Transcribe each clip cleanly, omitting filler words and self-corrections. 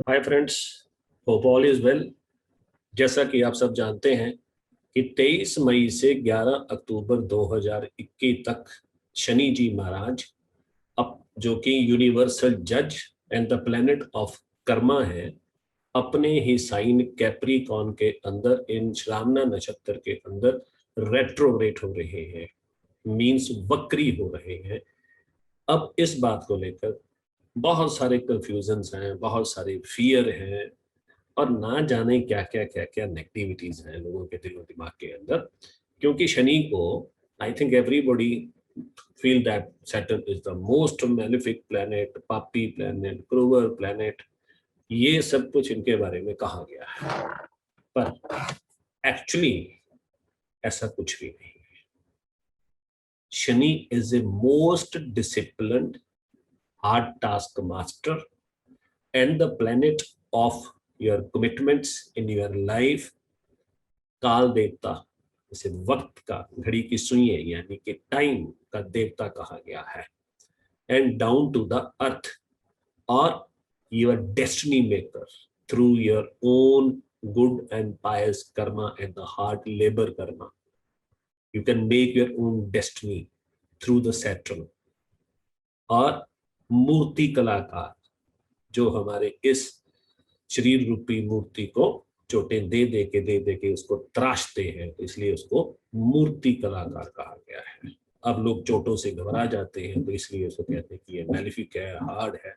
Hi friends, hope all is well. जैसा कि आप सब जानते हैं कि 23 मई से 11 अक्टूबर 2021 तक शनि जी महाराज, अब जो कि यूनिवर्सल जज and the planet of Karma है, अपने ही साइन कैप्रिकॉर्न के अंदर इन श्रावणा नक्षत्र के अंदर रेट्रोग्रेड हो रहे हैं, मींस वक्री हो रहे हैं। अब इस बात को लेकर बहुत सारे कंफ्यूजन्स हैं, बहुत सारे फियर हैं और ना जाने क्या क्या नेगेटिविटीज हैं लोगों के दिलो दिमाग के अंदर। क्योंकि शनि को, I think everybody feel that Saturn is the most malefic planet, पापी प्लैनेट, क्रूअल प्लैनेट, ये सब कुछ इनके बारे में कहा गया है। पर एक्चुअली ऐसा कुछ भी नहीं। Shani is a most disciplined hard task master and the planet of your commitments in your life। काल देवता, जैसे वक्त का, घड़ी की सुइयां यानी कि टाइम का देवता कहा गया है। And down to the earth और your destiny maker through your own good and pious karma and the hard labour karma. You can make your own destiny through the Saturn. और मूर्ति कलाकार जो हमारे इस शरीर रूपी मूर्ति को चोटें दे दे के उसको तराशते हैं, तो इसलिए उसको मूर्ति कलाकार कहा गया है। अब लोग चोटों से घबरा जाते हैं, तो इसलिए उसको कहते हैं कि ये मैलिफिक है, हार्ड है।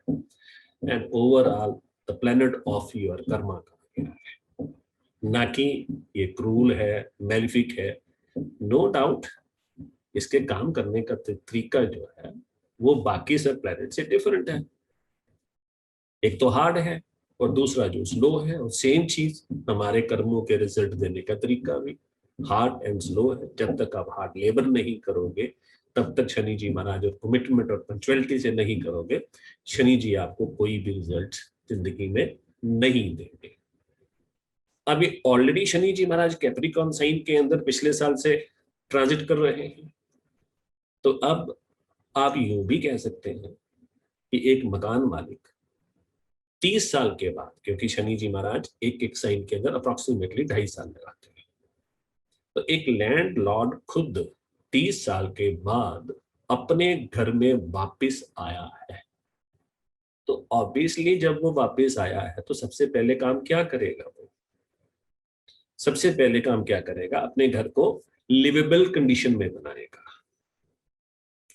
And overall the planet of your Karma कहा गया है, ना कि ये क्रूल है, मैलिफिक है। नो डाउट इसके काम करने का तरीका जो है वो बाकी सब प्लेनेट से डिफरेंट है। एक तो हार्ड है और दूसरा जो स्लो है, और सेम चीज हमारे कर्मों के रिजल्ट देने का तरीका भी हार्ड एंड स्लो है। जब तक आप हार्ड लेबर नहीं करोगे तब तक शनि जी महाराज, और कमिटमेंट और पंक्चुअलिटी से नहीं करोगे, शनि जी आपको कोई भी रिजल्ट जिंदगी में नहीं देंगे। अभी ऑलरेडी शनि जी महाराज कैप्रिकॉर्न साइन के अंदर पिछले साल से ट्रांजिट कर रहे हैं। तो अब आप यूं भी कह सकते हैं कि एक मकान मालिक 30 साल के बाद, क्योंकि शनि जी महाराज एक एक साइन के अंदर अप्रोक्सीमेटली 2.5 साल लगाते हैं, तो एक लैंड लॉर्ड खुद 30 साल के बाद अपने घर में वापिस आया है। तो ऑब्वियसली जब वो वापिस आया है तो सबसे पहले काम क्या करेगा वो? सबसे पहले काम क्या करेगा? अपने घर को लिवेबल कंडीशन में बनाएगा,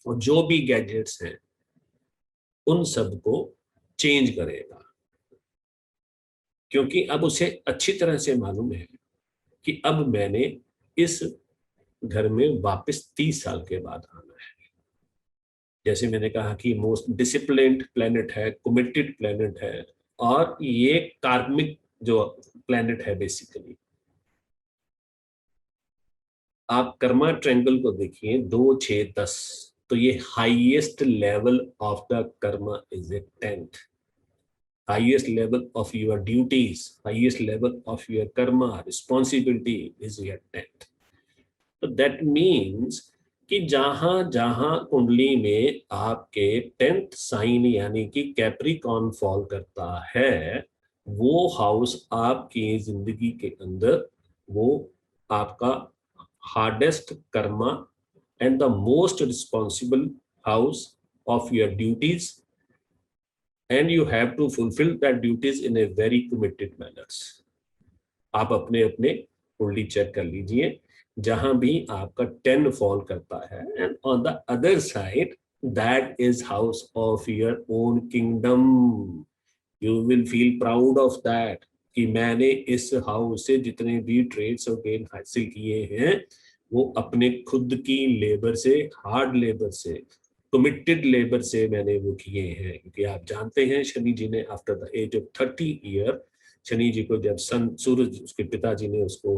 और जो भी गैजेट्स हैं उन सबको चेंज करेगा। क्योंकि अब उसे अच्छी तरह से मालूम है कि अब मैंने इस घर में वापस 30 साल के बाद आना है। जैसे मैंने कहा कि मोस्ट डिसिप्लिन्ड प्लेनेट है, कमिटेड प्लेनेट है, और ये कार्मिक जो प्लेनेट है बेसिकली। आप कर्मा ट्रायंगल को देखिए, 2 6 10, तो ये highest level of the Karma is a 10th। highest level of your duties, highest level of your karma responsibility is your 10th। तो that means कि जहां जहां कुंडली में आपके 10th साइन यानी कि कैप्रिकॉर्न फॉल करता है, वो हाउस आपकी जिंदगी के अंदर वो आपका hardest Karma and the most responsible house of your duties, and you have to fulfill that duties in a very committed manners। आप अपने अपने कुंडली चेक कर लीजिए, जहां भी आपका 10 फॉल करता है, and on the other side that is house of your own kingdom. You will feel proud of that कि मैंने इस हाउस से जितने भी ट्रेड्स और गेन हासिल किए हैं वो अपने खुद की लेबर से, हार्ड लेबर से, कमिटेड लेबर से मैंने वो किए हैं। क्योंकि आप जानते हैं शनि जी ने after the age of 30 year, Shani ji को जब सन सूरज, उसके पिताजी ने उसको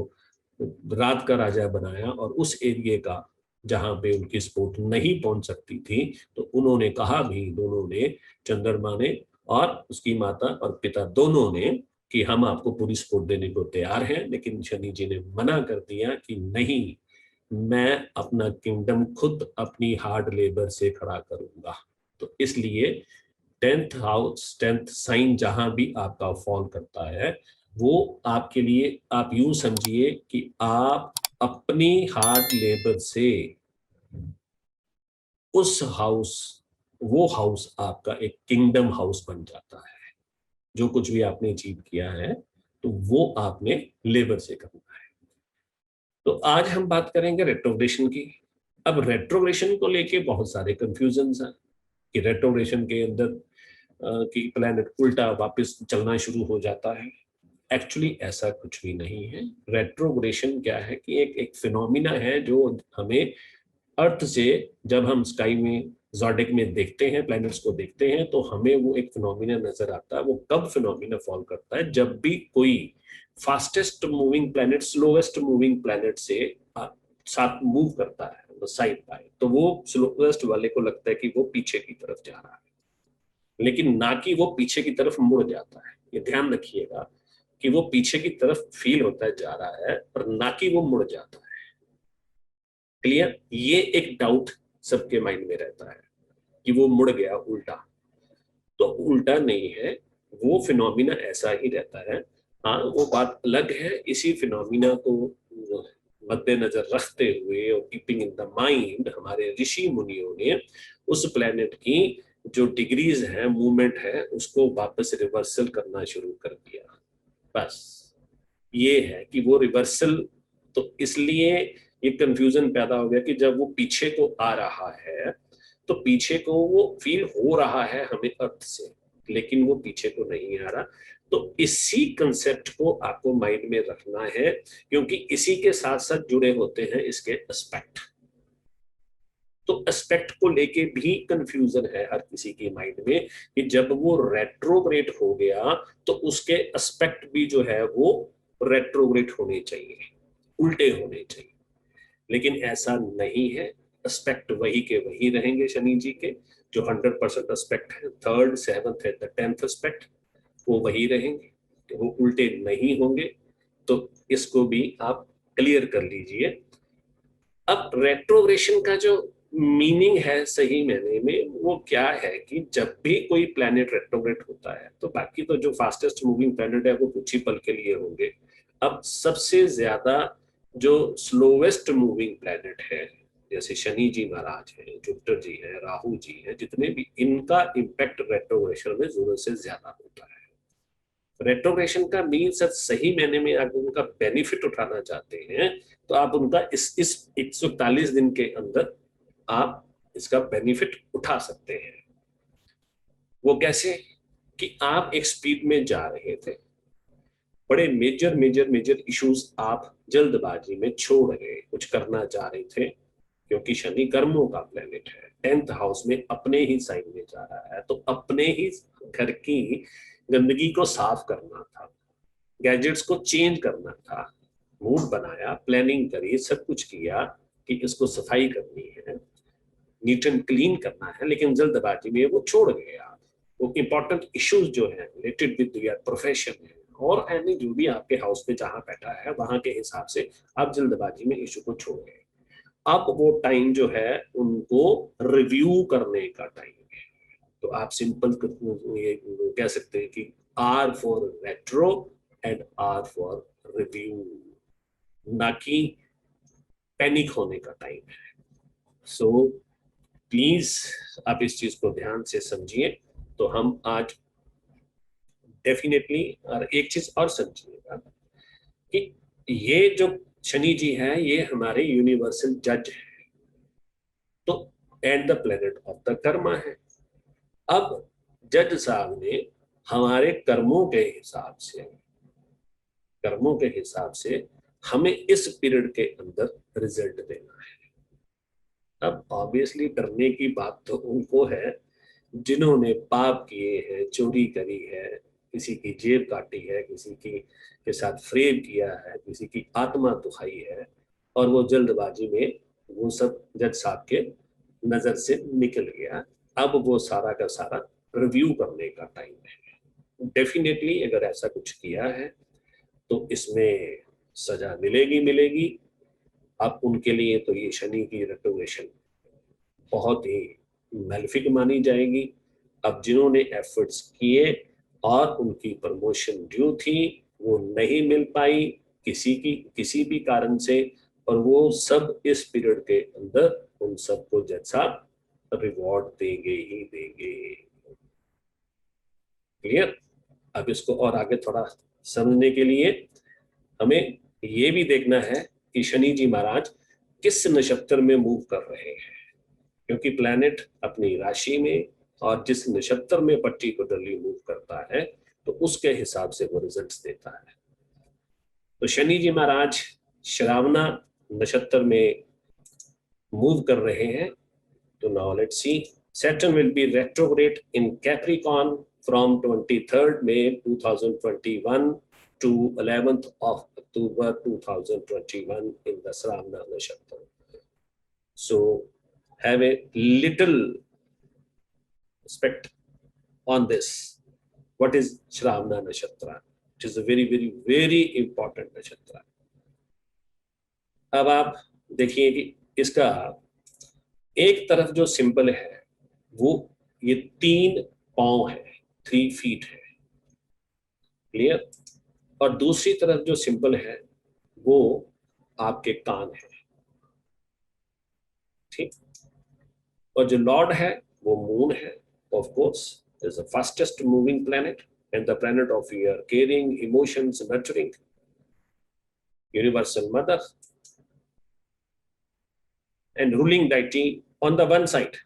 रात का राजा बनाया, और उस एरिया का जहां पे उनकी सपोर्ट नहीं पहुंच सकती थी, तो उन्होंने कहा भी, दोनों ने, चंद्रमा ने और उसकी माता और पिता दोनों ने, कि हम आपको पूरी सपोर्ट देने को तैयार हैं। लेकिन शनि जी ने मना कर दिया कि नहीं, मैं अपना किंगडम खुद अपनी हार्ड लेबर से खड़ा करूंगा। तो इसलिए 10th हाउस 10th साइन जहां भी आपका फॉल करता है, वो आपके लिए आप यूं समझिए कि आप अपनी हार्ड लेबर से उस हाउस, वो हाउस आपका एक किंगडम हाउस बन जाता है। जो कुछ भी आपने अचीव किया है तो वो आपने लेबर से करना है। तो आज हम बात करेंगे रेट्रोग्रेशन की। अब रेट्रोग्रेशन को लेके बहुत सारे कंफ्यूजन हैं कि रेट्रोग्रेशन के अंदर कि प्लैनेट उल्टा वापस चलना शुरू हो जाता है। एक्चुअली ऐसा कुछ भी नहीं है। रेट्रोग्रेशन क्या है कि एक एक फिनोमिना है जो हमें अर्थ से, जब हम स्काई में ज़ोडिक में देखते हैं, प्लैनेट्स को देखते हैं, तो हमें वो एक फिनोमिना नजर आता है। वो कब फिनोमिना फॉल करता है? जब भी कोई fastest moving planet slowest moving planet से साथ मूव करता है साइड बाय, तो वो स्लोएस्ट वाले को लगता है कि वो पीछे की तरफ जा रहा है, लेकिन ना कि वो पीछे की तरफ मुड़ जाता है। ये ध्यान रखिएगा कि वो पीछे की तरफ फील होता है जा रहा है, पर ना कि वो मुड़ जाता है। क्लियर? ये एक डाउट सबके माइंड में रहता है कि वो मुड़ गया उल्टा। तो उल्टा नहीं है, वो फिनोमिना ऐसा ही रहता है। हाँ, वो बात अलग है। इसी फिनोमिना को मद्देनजर रखते हुए और कीपिंग इन द माइंड, हमारे ऋषि मुनियों ने उस प्लेनेट की जो डिग्रीज है, मूवमेंट है, उसको वापस रिवर्सल करना शुरू कर दिया। बस ये है कि वो रिवर्सल, तो इसलिए ये कंफ्यूजन पैदा हो गया कि जब वो पीछे को आ रहा है तो पीछे को वो फील हो रहा है हमें अर्थ से, लेकिन वो पीछे को नहीं आ रहा। तो इसी कंसेप्ट को आपको माइंड में रखना है, क्योंकि इसी के साथ साथ जुड़े होते हैं इसके एस्पेक्ट। तो एस्पेक्ट को लेके भी कंफ्यूजन है हर किसी के माइंड में कि जब वो रेट्रोग्रेड हो गया तो उसके एस्पेक्ट भी जो है वो रेट्रोग्रेड होने चाहिए, उल्टे होने चाहिए। लेकिन ऐसा नहीं है। एस्पेक्ट वही के वही रहेंगे शनि जी के, जो 100% एस्पेक्ट है, third, seventh and 10th aspect, वो वही रहेंगे, तो वो उल्टे नहीं होंगे। तो इसको भी आप क्लियर कर लीजिए। अब रेट्रोग्रेशन का जो मीनिंग है सही मायने में वो क्या है कि जब भी कोई प्लैनेट रेट्रोग्रेड होता है, तो बाकी तो जो फास्टेस्ट मूविंग प्लैनेट है वो कुछ ही पल के लिए होंगे। अब सबसे ज्यादा जो स्लोवेस्ट मूविंग प्लैनेट है, जैसे शनि जी महाराज हैं, जुपिटर जी हैं, राहु जी हैं, जितने भी, इनका इम्पैक्ट रेट्रोग्रेशन में जरूरत से ज्यादा होता है। रेट्रोग्रेशन का मीन सही मायने में अगर उनका बेनिफिट उठाना चाहते हैं तो आप उनका इस 141 दिन के अंदर आप इसका बेनिफिट उठा सकते हैं। वो कैसे? कि आप एक स्पीड में जा रहे थे, बड़े मेजर मेजर मेजर इश्यूज आप जल्दबाजी में छोड़ गए, कुछ करना चाह रहे थे, क्योंकि शनि कर्मों का प्लेनेट है, 10th हाउस में अपने ही साइन में जा रहा है, तो अपने ही घर की गंदगी को साफ करना था, गैजेट्स को चेंज करना था, मूड बनाया, प्लानिंग करी, सब कुछ किया कि इसको सफाई करनी है, नीट एंड क्लीन करना है, लेकिन जल्दबाजी में वो छोड़ गए आप। वो इंपॉर्टेंट इश्यूज जो है रिलेटेड विद योर प्रोफेशन है और यानी जो भी आपके हाउस में जहां बैठा है वहां के हिसाब से आप जल्दबाजी में इशू को छोड़ गए। अब वो टाइम जो है उनको रिव्यू करने का टाइम है। तो आप सिंपल ये कह सकते हैं कि R for retro and R for review, ना कि पैनिक होने का टाइम है। सो प्लीज आप इस चीज को ध्यान से समझिए। तो हम आज डेफिनेटली, और एक चीज और समझिएगा कि ये जो शनि जी हैं ये हमारे यूनिवर्सल जज है, तो and the planet of the Karma है। अब जज साहब ने हमारे कर्मों के हिसाब से हमें इस पीरियड के अंदर रिजल्ट देना है। अब ऑब्वियसली डरने की बात तो उनको है जिन्होंने पाप किए हैं, चोरी करी है, किसी की जेब काटी है, किसी की के साथ फ्रेब किया है, किसी की आत्मा दुखाई है, और वो जल्दबाजी में वो सब जज साहब के नजर से निकल गया। अब वो सारा का सारा रिव्यू करने का टाइम है। डेफिनेटली अगर ऐसा कुछ किया है तो इसमें सजा मिलेगी मिलेगी। अब उनके लिए तो ये शनि की रेट्रोग्रेशन बहुत ही मैलेफिक मानी जाएगी। अब जिन्होंने एफर्ट्स किए और उनकी प्रमोशन ड्यू थी, वो नहीं मिल पाई किसी भी कारण से, और वो सब इस पीरियड के अंदर उन सबको जैसा रिवॉर्ड देंगे ही देंगे। क्लियर? अब इसको और आगे थोड़ा समझने के लिए हमें ये भी देखना है कि शनि जी महाराज किस नक्षत्र में मूव कर रहे हैं, क्योंकि प्लैनेट अपनी राशि में और जिस नक्षत्र में पर्टिकुलरली मूव करता है तो उसके हिसाब से वो रिजल्ट्स देता है। तो शनि जी महाराज श्रावणा नक्षत्र में मूव कर रहे हैं। तो now let's see, Saturn will be retrograde in Capricorn from 23rd May 2021 to 11th of October 2021 in the Shravana Nakshatra. So have a little respect on this. What is Shravana Nakshatra? It is a very, very, very important Nakshatra. अब आप देखिए कि इसका एक तरफ जो symbol है वो ये 3 पांव है, 3 फीट है। क्लियर? और दूसरी तरफ जो सिंबल है वो आपके कान है। ठीक? और जो लॉर्ड है वो मून है। Of course is the fastest moving planet and the planet of your caring, emotions, nurturing, universal mother and ruling deity on the one side.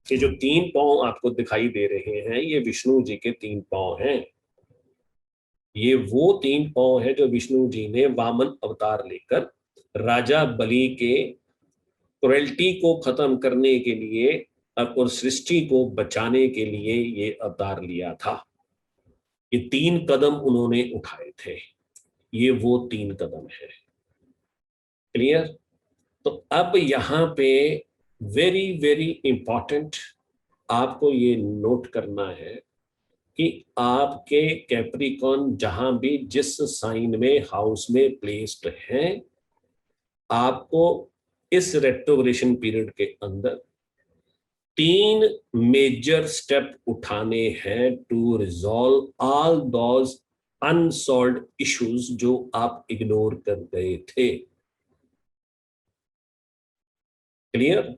ये जो 3 पांव आपको दिखाई दे रहे हैं ये विष्णु जी के 3 पांव हैं। ये वो 3 पांव है जो विष्णु जी ने वामन अवतार लेकर राजा बलि के क्रुएल्टी को खत्म करने के लिए और सृष्टि को बचाने के लिए ये अवतार लिया था। ये 3 कदम उन्होंने उठाए थे, ये वो 3 कदम है। क्लियर? तो अब यहाँ पे वेरी वेरी इंपॉर्टेंट आपको ये नोट करना है कि आपके कैप्रिकॉन जहां भी जिस साइन में हाउस में प्लेस्ड हैं, आपको इस रेट्रोग्रेशन पीरियड के अंदर 3 मेजर स्टेप उठाने हैं to resolve all those unsolved issues जो आप इग्नोर कर गए थे। क्लियर?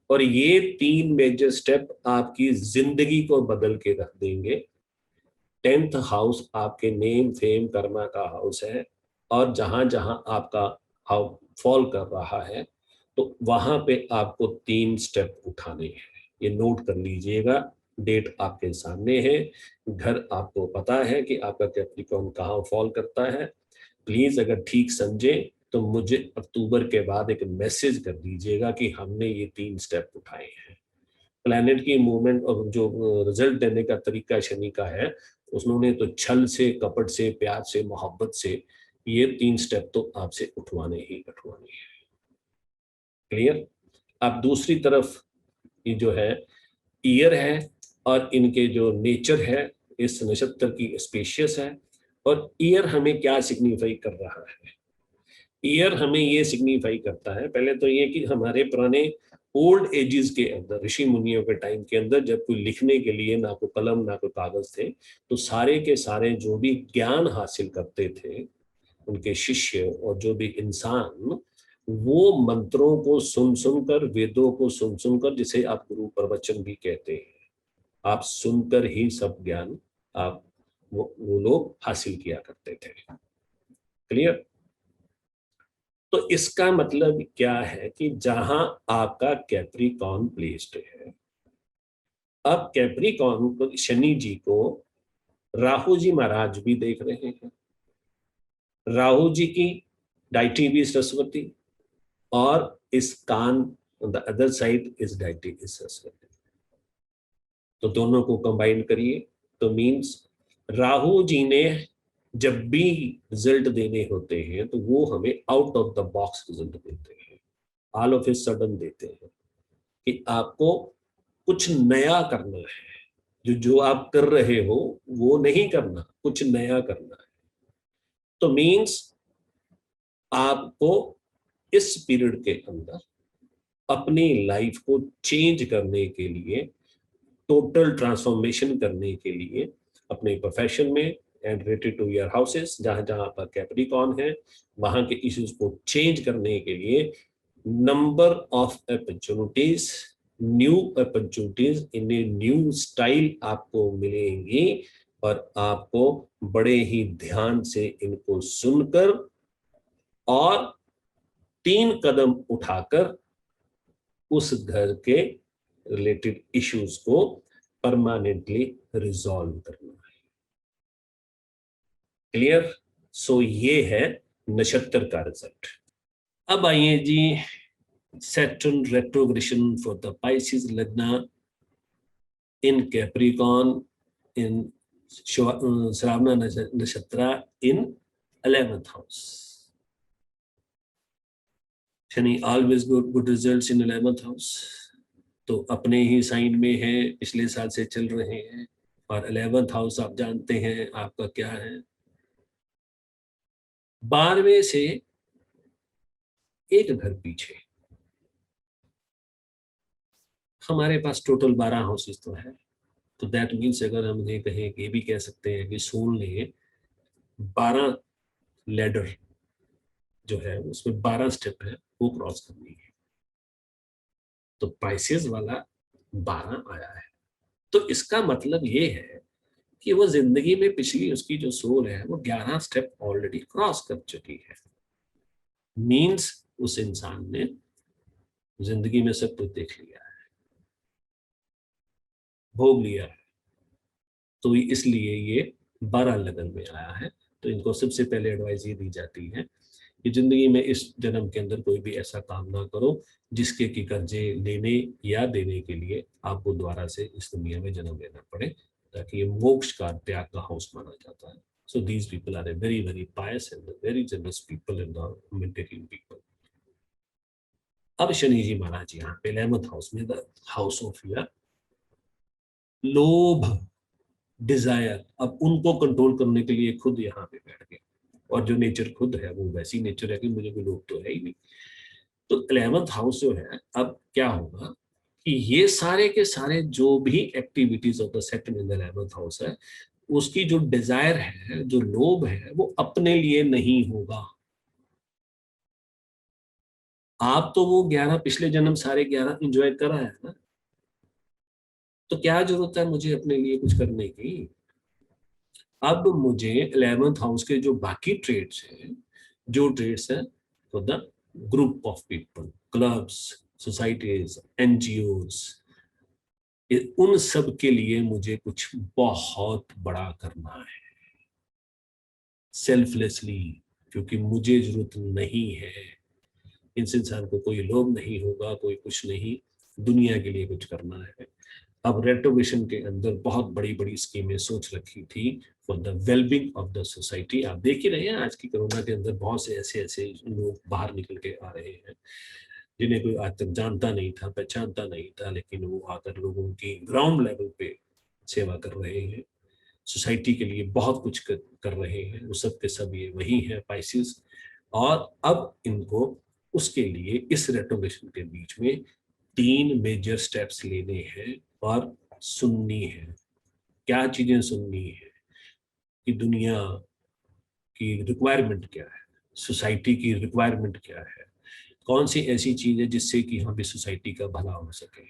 और ये 3 मेजर स्टेप आपकी जिंदगी को बदल के रख देंगे। 10th हाउस आपके नेम, फेम, कर्मा का हाउस है, और जहां जहां आपका हाउस फॉल कर रहा है तो वहां पे आपको 3 स्टेप उठाने हैं। ये नोट कर लीजिएगा, डेट आपके सामने है, घर आपको पता है कि आपका कैप्रिकॉर्न कहाँ फॉल करता है। प्लीज अगर ठीक समझे तो मुझे अक्टूबर के बाद एक मैसेज कर दीजिएगा कि हमने ये 3 स्टेप उठाए हैं। प्लैनेट की मूवमेंट और जो रिजल्ट देने का तरीका शनि का है, उन्होंने तो छल से, कपट से, प्यार से, मोहब्बत से ये 3 स्टेप तो आपसे उठवाने ही उठवाने हैं। क्लियर? अब दूसरी तरफ ये जो है ईयर है और इनके जो नेचर है इस नक्षत्र की स्पेशियस है। और ईयर हमें क्या सिग्निफाई कर रहा है? ईयर हमें ये सिग्निफाई करता है, पहले तो ये कि हमारे पुराने ओल्ड एजेस के अंदर, ऋषि मुनियों के टाइम के अंदर, जब कोई लिखने के लिए ना कोई कलम ना कोई कागज थे, तो सारे के सारे जो भी ज्ञान हासिल करते थे उनके शिष्य और जो भी इंसान, वो मंत्रों को सुन सुनकर, वेदों को सुन सुनकर, जिसे आप गुरु प्रवचन भी कहते हैं, आप सुनकर ही सब ज्ञान आप वो लोग हासिल किया करते थे। क्लियर? तो इसका मतलब क्या है कि जहां आपका कैप्रिकॉर्न प्लेस्ड है, अब कैप्रिकॉर्न को शनि जी को राहु जी महाराज भी देख रहे हैं। राहु जी की डाइटी भी सरस्वती, और इस कान on the other side is deity is Saraswati. तो दोनों को कंबाइन करिए तो मींस राहु जी ने जब भी रिजल्ट देने होते हैं तो वो हमें out of the box result देते हैं, ऑल ऑफ ए सडन देते हैं कि आपको कुछ नया करना है, जो आप कर रहे हो वो नहीं करना, कुछ नया करना है। तो मींस आपको इस पीरियड के अंदर अपनी लाइफ को चेंज करने के लिए टोटल ट्रांसफॉर्मेशन करने के लिए अपने प्रोफेशन में and related to your houses, जहां जहां आपका कैप्रिकॉर्न है, वहां के इश्यूज को चेंज करने के लिए number of opportunities, new opportunities in a new style आपको मिलेंगी, और आपको बड़े ही ध्यान से इनको सुनकर और 3 कदम उठाकर उस घर के रिलेटेड इश्यूज को परमानेंटली रिजॉल्व करना है। क्लियर? सो ये है नक्षत्र का रिजल्ट। अब आइए जी, Saturn retrogression for the Pisces lagna in Capricorn in Shravan nakshatra in 11th house. Shani always good results in 11th house, तो अपने ही साइन में है, पिछले साल से चल रहे हैं, और 11th हाउस आप जानते हैं आपका क्या है, 12वें से एक घर पीछे। हमारे पास टोटल 12 हाउसेस तो है, तो दैट मीन्स अगर हम ये कहें, ये भी कह सकते हैं कि सोल ने 12 लैडर जो है उसमें 12 स्टेप है वो क्रॉस करनी है, तो पाइसेस वाला 12 आया है। तो इसका मतलब ये है कि वो जिंदगी में पिछली उसकी जो सोल है वो 11 स्टेप ऑलरेडी क्रॉस कर चुकी है। मीन्स उस इंसान ने जिंदगी में सब कुछ देख लिया है, भोग लिया है, तो इसलिए ये 12 लगन में आया है। तो इनको सबसे पहले एडवाइस ये दी जाती है कि जिंदगी में इस जन्म के अंदर कोई भी ऐसा काम ना करो जिसके कि कर्जे लेने या देने के लिए आपको दोबारा से इस दुनिया में जन्म लेना पड़े, ताकि ये मोक्ष का, त्याग का हाउस माना जाता है। So these people are a very very pious and very generous people and maintaining people. अब शनि जी महाराज यहाँ पे 11th हाउस में, द हाउस ऑफ योर लोभ, डिजायर, अब उनको कंट्रोल करने के लिए खुद यहाँ पे बैठ गए, और जो नेचर खुद है वो वैसी नेचर है कि मुझे कोई लोभ तो है ही नहीं। तो 11th हाउस जो है, अब क्या होगा कि ये सारे के सारे जो भी activities of the Saturn in the 11th house है, उसकी जो डिजायर है, जो लोभ है, वो अपने लिए नहीं होगा। आप तो वो 11 पिछले जन्म सारे 11 एंजॉय करा है ना, तो क्या जरूरत है मुझे अपने लिए कुछ करने की। अब मुझे 11th हाउस के जो बाकी ट्रेड्स हैं, जो ट्रेड्स हैं for the group of people, clubs, societies, NGOs, उन सब के लिए मुझे कुछ बहुत बड़ा करना है सेल्फलेसली, क्योंकि मुझे जरूरत नहीं है। इस इंसान को कोई लोभ नहीं होगा, कोई कुछ नहीं, दुनिया के लिए कुछ करना है। अब रेट्रोवेशन के अंदर बहुत बड़ी बड़ी स्कीमें सोच रखी थी for the wellbeing of the society. आप देख ही रहे हैं आज की कोरोना के अंदर बहुत से ऐसे ऐसे लोग बाहर निकल के आ रहे हैं जिन्हें कोई आज तक जानता नहीं था, पहचानता नहीं था, लेकिन वो आकर लोगों की ग्राउंड लेवल पे सेवा कर रहे हैं, सोसाइटी के लिए बहुत कुछ कर रहे हैं। वो सब के सब ये वही है पाइसेस। और अब इनको उसके लिए इस रेट्रोवेशन के बीच में 3 मेजर स्टेप्स लेने हैं और सुननी है। क्या चीजें सुननी है कि दुनिया की रिक्वायरमेंट क्या है, सोसाइटी की रिक्वायरमेंट क्या है, कौन सी ऐसी चीज है जिससे कि यहाँ पे सोसाइटी का भला हो सके।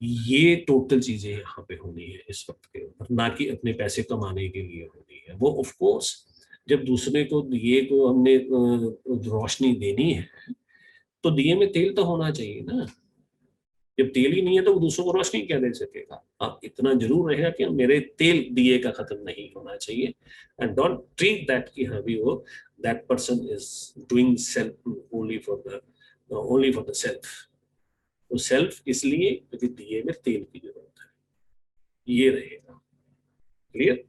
ये टोटल चीजें यहाँ पे होनी है इस वक्त के ऊपर, ना कि अपने पैसे कमाने के लिए होनी है। वो ऑफ कोर्स जब दूसरे को दिए को हमने रोशनी देनी है, तो दिए में तेल तो होना चाहिए ना। जब तेल ही नहीं है तो वो दूसरों को रोशनी क्या दे सकेगा। आप इतना जरूर रहेगा कि मेरे तेल दिए का खत्म नहीं होना चाहिए, एंड डोंट ट्रीट दैट कि हाँ भी वो that person is doing self only for the self. तो सेल्फ इसलिए क्योंकि दिए में तेल की जरूरत है, ये रहेगा। क्लियर?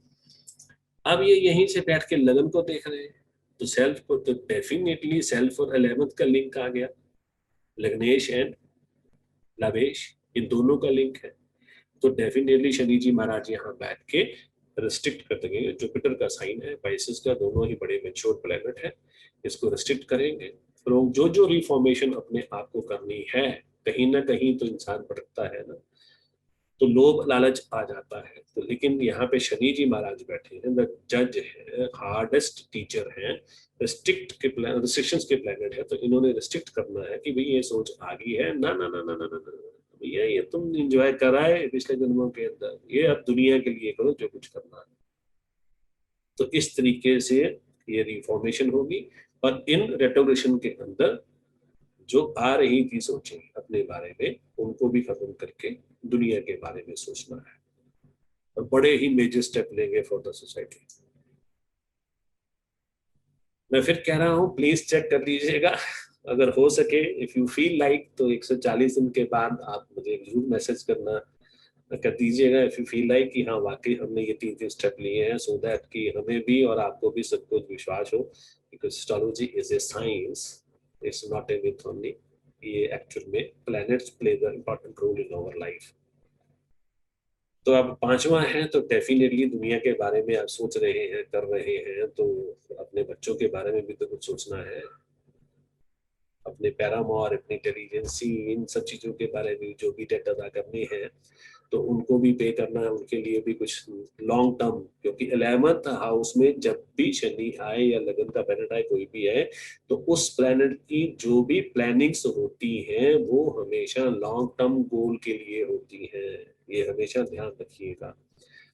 अब ये यहीं से बैठ के लगन को देख रहे हैं, तो सेल्फ को तो डेफिनेटली सेल्फ और 11th का लिंक आ गया, लग्नेश एंड लवेश, इन दोनों का लिंक है। तो डेफिनेटली शनि जी महाराज यहाँ बैठ के रिस्ट्रिक्ट कर देंगे। जुपिटर का साइन है, पाइसेस का, दोनों ही बड़े मेच्योर प्लेनेट है, इसको रिस्ट्रिक्ट करेंगे। तो जो जो रिफॉर्मेशन अपने आप को करनी है, कहीं ना कहीं तो इंसान भटकता है ना, तो लोभ लालच आ जाता है। तो लेकिन यहाँ पे शनि जी महाराज बैठे हैं, द जज है, हार्डेस्ट टीचर है, रिस्ट्रिक्ट के प्लान, रिस्ट्रिक्शंस के प्लैनेट है, तो इन्होंने रिस्ट्रिक्ट करना है कि भाई ये सोच आ गई है, ना ना ना ना ना ना ना भैया, ये तुम एंजॉय करा है पिछले जन्मों के अंदर, ये अब दुनिया के लिए करो जो कुछ करना है। तो इस तरीके से ये रिफॉर्मेशन होगी। और इन रेटोरेशन के अंदर जो आ रही थी सोचें अपने बारे में, उनको भी खत्म करके दुनिया के बारे में सोचना है, और बड़े ही मेजर स्टेप लेंगे फॉर द सोसाइटी। मैं फिर कह रहा हूँ, प्लीज चेक कर लीजिएगा, अगर हो सके, इफ यू फील लाइक, तो 140 दिन के बाद आप मुझे जरूर मैसेज करना कर दीजिएगा, इफ यू फील लाइक कि हाँ वाकई हमने ये 3 स्टेप लिए हैं, सो दैट कि हमें भी और आपको भी सब कुछ विश्वास हो, because astrology is a science, it's not a myth only. ये एक्चुअल में planets play the important role in our life. तो अब 5वां है, तो डेफिनेटली दुनिया के बारे में आप सोच रहे हैं, कर रहे हैं, तो अपने बच्चों के बारे में भी तो कुछ सोचना है, अपने पैरामोर, अपनी इंटेलिजेंसी, इन सब चीजों के बारे में जो भी डेट अदा करनी है, तो उनको भी पे करना है, उनके लिए भी कुछ लॉन्ग टर्म, क्योंकि 11th हाउस में जब भी शनि आए या लगन का प्लैनेट आए, कोई भी है, तो उस प्लैनेट की जो भी प्लानिंग्स होती हैं वो हमेशा लॉन्ग टर्म गोल के लिए होती हैं, ये हमेशा ध्यान रखिएगा।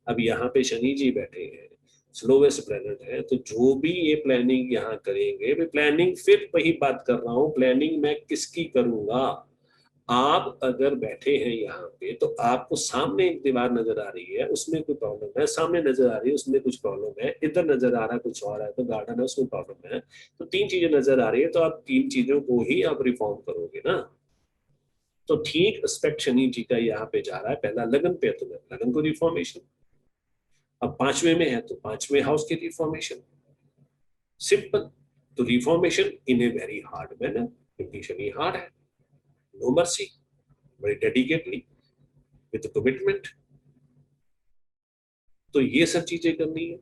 अब यहाँ पे शनि जी बैठे हैं, स्लोवेस्ट प्लैनेट है, तो जो भी ये प्लानिंग यहाँ करेंगे, मैं प्लानिंग फिर वही बात कर रहा हूँ, प्लानिंग मैं किसकी करूंगा। आप अगर बैठे हैं यहाँ पे, तो आपको सामने एक दीवार नजर आ रही है, उसमें कोई प्रॉब्लम है, सामने नजर आ रही है, उसमें कुछ प्रॉब्लम है, इधर नजर आ रहा है कुछ और है, तो गार्डन है उसमें प्रॉब्लम है, तो 3 चीजें नजर आ रही है, तो आप 3 चीजों को ही आप रिफॉर्म करोगे ना। तो ठीक एस्पेक्ट शनि जी का यहाँ पे जा रहा है, पहला लगन पे है तो लगन को रिफॉर्मेशन, अब 5वें में है तो 5वें हाउस की रिफॉर्मेशन, सिंपल। तो reformation in a very hard manner, क्योंकि शनि हार्ड है, no mercy, very dedicatedly with commitment। तो ये सब चीजें करनी है।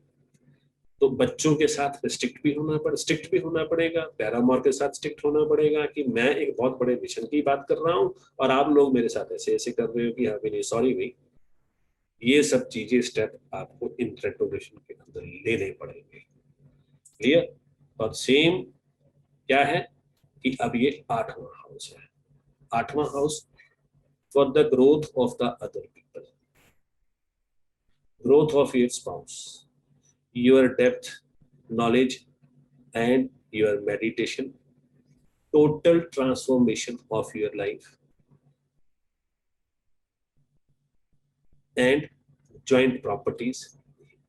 तो बच्चों के साथ स्ट्रिक्ट भी होना पड़ेगा, पैरामोर के साथ स्ट्रिक्ट होना पड़ेगा कि मैं एक बहुत बड़े मिशन की बात कर रहा हूँ और आप लोग मेरे साथ ऐसे ऐसे कर रहे हो कि हाँ भी नहीं, सॉरी भाई। ये सब चीजें स्टेप आपको इन रेट्रोग्रेशन के अंदर लेने पड़ेंगे। क्लियर। और सेम क्या है कि अब ये 8वां हाउस है, 8वां house for the growth of the other people, growth of your spouse, your depth, knowledge, and your meditation, total transformation of your life, and joint properties,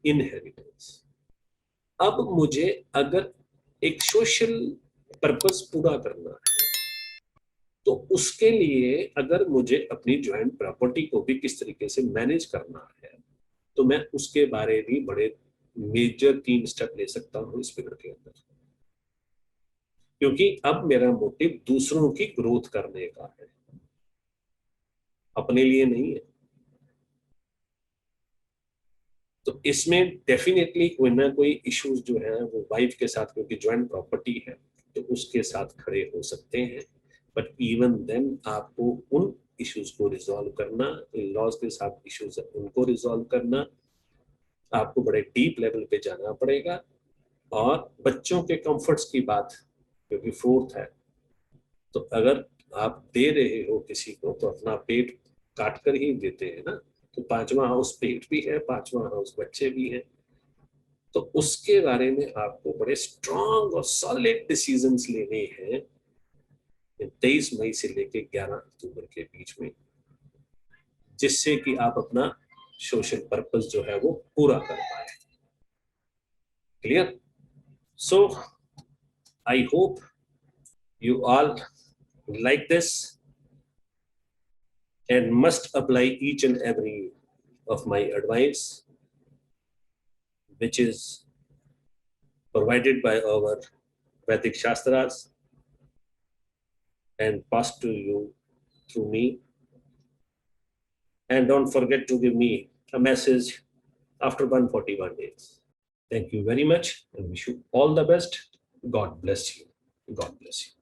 inheritance। अब मुझे अगर एक सोशल पर्पस पूरा करना है, तो उसके लिए अगर मुझे अपनी ज्वाइंट प्रॉपर्टी को भी किस तरीके से मैनेज करना है, तो मैं उसके बारे में बड़े मेजर 3 स्टेप ले सकता हूँ इस पीरियड के अंदर, क्योंकि अब मेरा मोटिव दूसरों की ग्रोथ करने का है, अपने लिए नहीं है। तो इसमें डेफिनेटली कोई ना कोई इश्यूज जो है वो वाइफ के साथ, क्योंकि ज्वाइंट प्रॉपर्टी है, तो उसके साथ खड़े हो सकते हैं। बट इवन देन आपको उन इश्यूज को रिजॉल्व करना, इन लॉज के साथ इश्यूज है उनको रिजॉल्व करना, आपको बड़े डीप लेवल पे जाना पड़ेगा। और बच्चों के कंफर्ट्स की बात, क्योंकि 4th है, तो अगर आप दे रहे हो किसी को, तो अपना पेट काट कर ही देते हैं ना। तो 5वां हाउस पेट भी है, 5वां हाउस बच्चे भी हैं, तो उसके बारे में आपको बड़े स्ट्रांग और सॉलिड डिसीजंस लेने हैं 23 मई से लेके 11 अक्टूबर के बीच में, जिससे कि आप अपना सोशल पर्पस जो है वो पूरा कर पाए। Clear. So I hope you all like this and must apply each and every of my advice, which is provided by our Vedic Shastras and passed to you through me. And don't forget to give me a message after 141 days. Thank you very much and wish you all the best. God bless you. God bless you.